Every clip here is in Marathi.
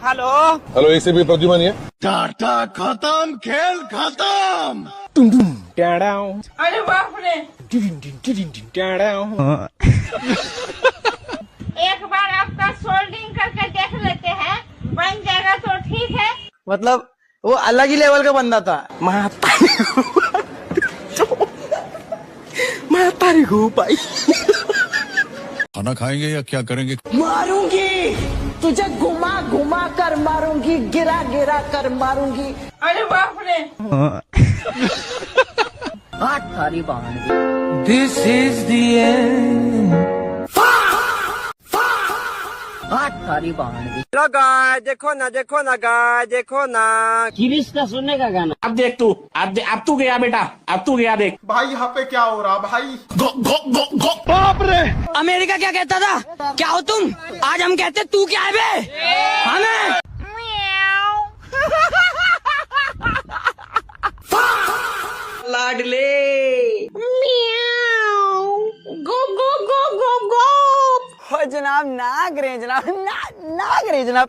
हेलो हेलो एसीपी प्रद्युमन है। टाटा खत्म, खेल खत्म। अरे बाप रे, एक बार आपका सोल्डिंग करके देख लेते हैं, बन जाएगा तो ठीक है। मतलब वो अलग ही लेवल का बंदा था। मातारी को भाई खाना खाएंगे या क्या करेंगे? मारूंगी तुझे, घुमा घुमा कर मारूंगी, गिरा गिरा कर मारूंगी। अरे बाप रे, सारी बहान। दिस इज द एंड। सारी बहान। लो गाय देखो ना गाय देखो ना। गिरीश का सुनने का गाना। अब देख तू, अब तू गया बेटा, अब तू गया देख। भाई यहाँ पे क्या हो रहा भाई? बाप रे! अमेरिका क्या कहता था? क्या हो तुम? आज हम कहते तू क्या है बे? हमें लाडले गो गो गो गो गो। हो जनाब, नाग रे जनाब, नाग रे जनाब।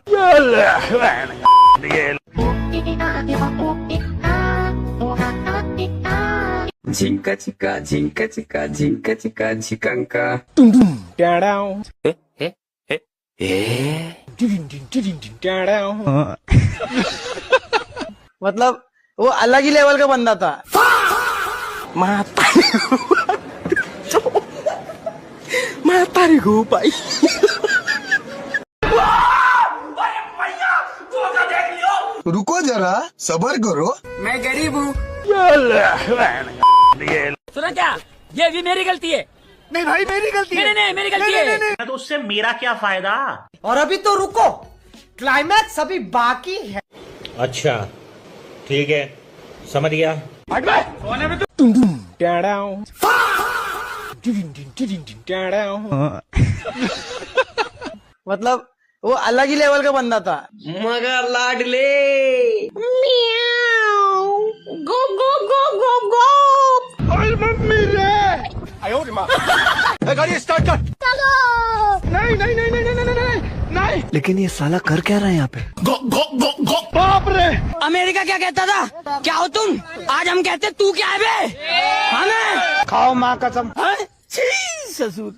झिंका चिका झिंका चिका झिंका चिका झिकांका। मतलब वो अलग ही लेवल का बंदा था। मातारी को भाई। रुको जरा, सबर करो। मैं गरीब हूँ। सुना क्या? ये भी मेरी गलती है। नहीं भाई, मेरी गलती है। नहीं मेरी गलती है। तो उससे मेरा क्या फायदा? और अभी तो रुको, क्लाइमैक्स अभी बाकी है। अच्छा ठीक है, समझ गया। मतलब वो अलग ही लेवल का बंदा था। मगर लाडले गो गो गो गो गो। गाड़ी स्टार्ट कर। नहीं। लेकिन ये साला कर क्या रहा है यहाँ पे? बाप रे! अमेरिका क्या कहता था? क्या हो तुम? आज हम कहते तू क्या है बे? हमें खाओ माँ कसम। ससुर